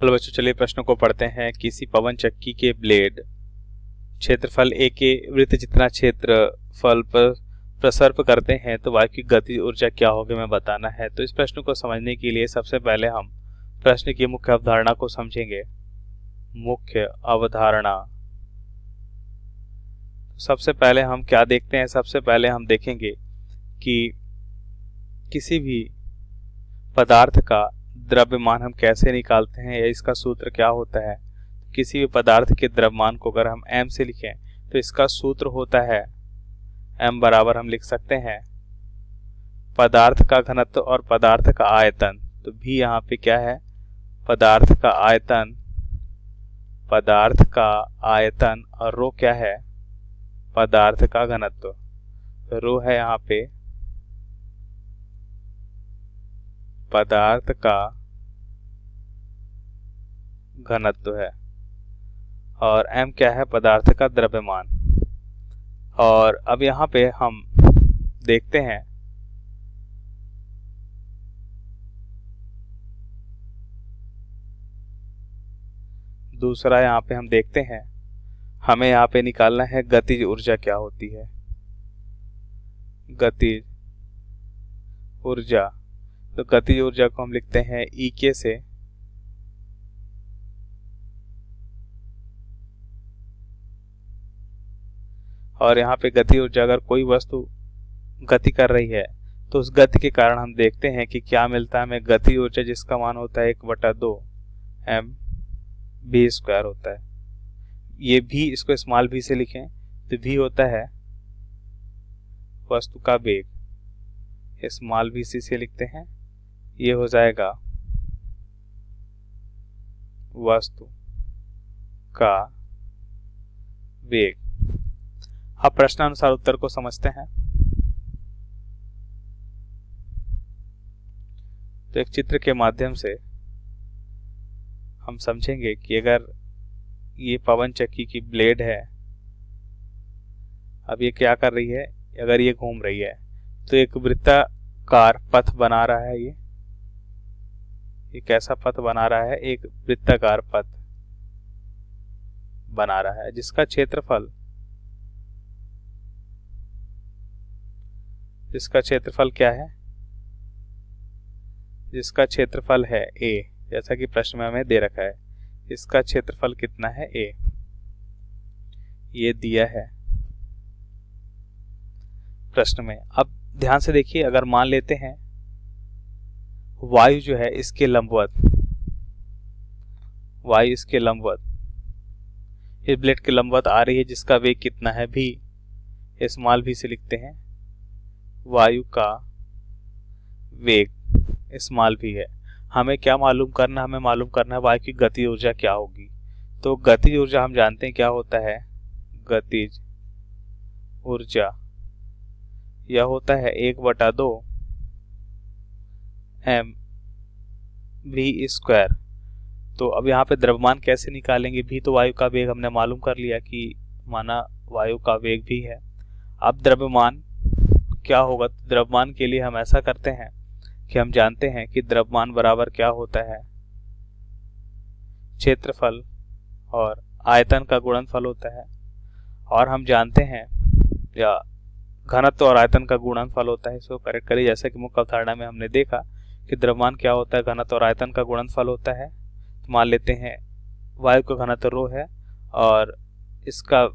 चलो बच्चों, चलिए प्रश्नों को पढ़ते हैं। किसी पवन चक्की के ब्लेड क्षेत्रफल a के वृत्त जितना क्षेत्रफल पर प्रसर्प करते हैं तो वायु की गति ऊर्जा क्या होगी, हमें बताना है। तो इस प्रश्न को समझने के लिए सबसे पहले हम प्रश्न की मुख्य अवधारणा को समझेंगे। मुख्य अवधारणा, सबसे पहले हम क्या देखते हैं? सबसे पहले हम देखेंगे कि किसी भी पदार्थ का द्रव्यमान हम कैसे निकालते हैं या इसका सूत्र क्या होता है। किसी भी पदार्थ के द्रव्यमान को अगर हम m से लिखें तो इसका सूत्र होता है m बराबर हम लिख सकते हैं पदार्थ का घनत्व और पदार्थ का आयतन। तो भी यहाँ पे क्या है? पदार्थ का आयतन, पदार्थ का आयतन, और रो क्या है? पदार्थ का घनत्व। रो है यहाँ पे पदार्थ का घनत्व है और m क्या है? पदार्थ का द्रव्यमान। और अब यहाँ पे हम देखते हैं दूसरा, यहाँ पे हम देखते हैं हमें यहाँ पे निकालना है गतिज ऊर्जा क्या होती है। गतिज ऊर्जा, तो गतिज ऊर्जा को हम लिखते हैं E से और यहाँ पे गति ऊर्जा, अगर कोई वस्तु गति कर रही है तो उस गति के कारण हम देखते हैं कि क्या मिलता है हमें। गति ऊर्जा जिसका मान होता है 1/2 mv² होता है। ये भी, इसको स्मॉल v से लिखें तो v होता है वस्तु का वेग, स्मॉल v से लिखते हैं, ये हो जाएगा वस्तु का वेग। अब प्रश्नानुसार उत्तर को समझते हैं। तो एक चित्र के माध्यम से हम समझेंगे कि अगर ये पवन चक्की की ब्लेड है, अब ये क्या कर रही है? अगर ये घूम रही है तो एक वृत्ताकार पथ बना रहा है। ये कैसा पथ बना रहा है? एक वृत्ताकार पथ बना रहा है जिसका क्षेत्रफल क्या है? जिसका क्षेत्रफल है a, जैसा कि प्रश्न में हमें दे रखा है। इसका क्षेत्रफल कितना है? a, ये दिया है प्रश्न में। अब ध्यान से देखिए, अगर मान लेते हैं वायु जो है इसके लंबवत, वायु इसके लंबवत, इस ब्लेड के लंबवत आ रही है जिसका वेग कितना है? v, स्मॉल v से लिखते हैं वायु का वेग स्मॉल v है। हमें क्या मालूम करना? हमें मालूम करना है वायु की गति ऊर्जा क्या होगी। तो गतिज ऊर्जा हम जानते हैं क्या होता है। गतिज ऊर्जा यह होता है 1/2 mv²। तो अब यहाँ पे द्रव्यमान कैसे निकालेंगे? भी तो वायु का वेग हमने मालूम कर लिया कि माना वायु का वेग भी है। अब द्रव्यमान क्या होगा? तो द्रव्यमान के लिए हम ऐसा करते हैं कि हम जानते हैं कि द्रव्यमान बराबर क्या होता है? क्षेत्रफल और आयतन का गुणनफल होता है। और हम जानते हैं, या घनत्व और आयतन का गुणनफल होता है। इसको करेक्ट करिए, जैसा कि मुख्य अवधारणा में हमने देखा कि द्रव्यमान क्या होता है? घनत्व और आयतन का गुणनफल होता है। तो मान लेते हैं वायु का घनत्व रो है और इसका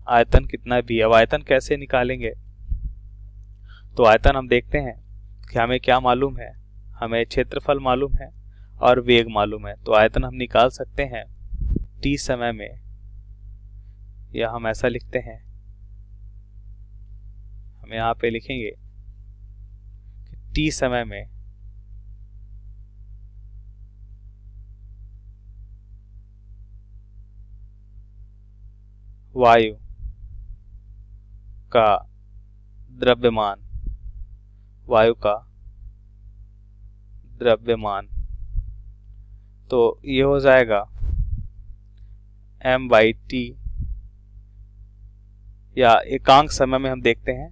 आयतन कितना भी। अब आयतन कैसे निकालेंगे? तो आयतन हम देखते हैं कि हमें क्या मालूम है? हमें क्षेत्रफल मालूम है और वेग मालूम है। तो आयतन हम निकाल सकते हैं t समय में, या हम ऐसा लिखते हैं, हम यहाँ पे लिखेंगे कि t समय में वायु का द्रव्यमान, वायु का द्रव्यमान, तो ये हो जाएगा m/t, या एकांक समय में हम देखते हैं,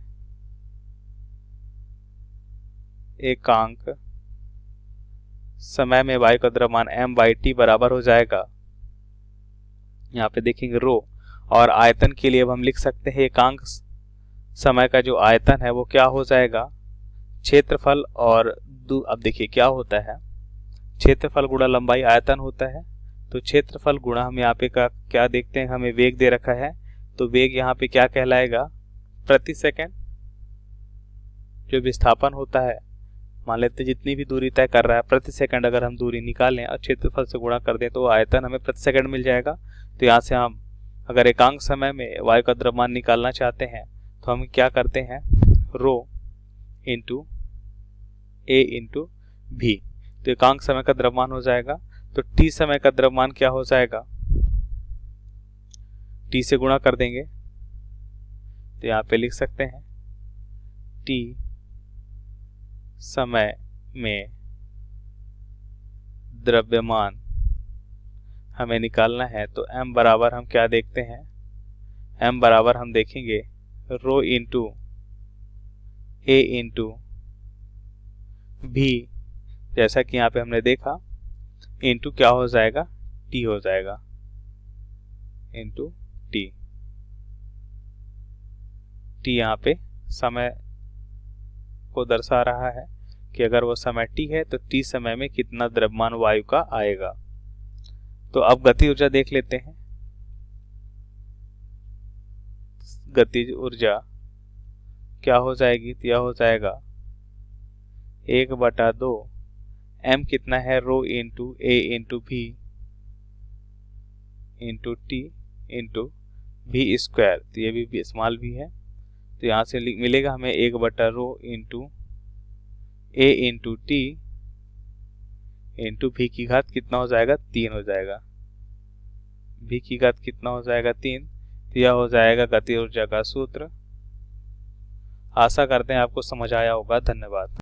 एकांक समय में वायु का द्रव्यमान m/t बराबर हो जाएगा, यहाँ पे देखेंगे रो, और आयतन के लिए अब हम लिख सकते हैं एकांक समय का जो आयतन है वो क्या हो जाएगा, क्षेत्रफल और अब देखिए क्या होता है, क्षेत्रफल गुणा लंबाई आयतन होता है। तो क्षेत्रफल गुणा हम यहाँ पे का क्या देखते हैं, हमें वेग दे रखा है, तो वेग यहाँ पे क्या कहलाएगा, प्रति सेकंड। जो विस्थापन होता है, मान लेते जितनी भी दूरी तय कर रहा है प्रति सेकंड, अगर हम दूरी निकालें और क्षेत्रफल से गुणा कर दें तो आयतन हमें प्रति सेकंड मिल जाएगा। तो यहाँ से हम अगर एकांक समय में वायु का द्रव्यमान निकालना चाहते हैं तो हम क्या करते हैं, रो इंटू ए इंटू भी। तो एकांक समय का द्रव्यमान हो जाएगा, तो टी समय का द्रव्यमान क्या हो जाएगा, टी से गुणा कर देंगे, तो यहाँ पे लिख सकते हैं टी समय में द्रव्यमान हमें निकालना है। तो m बराबर हम क्या देखते हैं, m बराबर हम देखेंगे रो इंटू ए इंटू भी, जैसा कि यहाँ पे हमने देखा, इंटू क्या हो जाएगा, t हो जाएगा, इंटू t। t यहाँ पे समय को दर्शा रहा है कि अगर वो समय t है तो t समय में कितना द्रव्यमान वायु का आएगा। तो अब गति ऊर्जा देख लेते हैं। गतिज ऊर्जा क्या हो जाएगी, तो यह हो जाएगा 1/2 m कितना है, रो इंटू ए इंटू भी इंटू टी इंटू भी स्क्वायर, तो ये भी स्मॉल भी है, तो यहाँ से मिलेगा हमें 1/रो इंटू ए इंटू टी इंटू भी की घात कितना हो जाएगा, 3 हो जाएगा, भी की घात कितना हो जाएगा, 3। तो यह हो जाएगा गति ऊर्जा का सूत्र। आशा करते हैं आपको समझ आया होगा। धन्यवाद।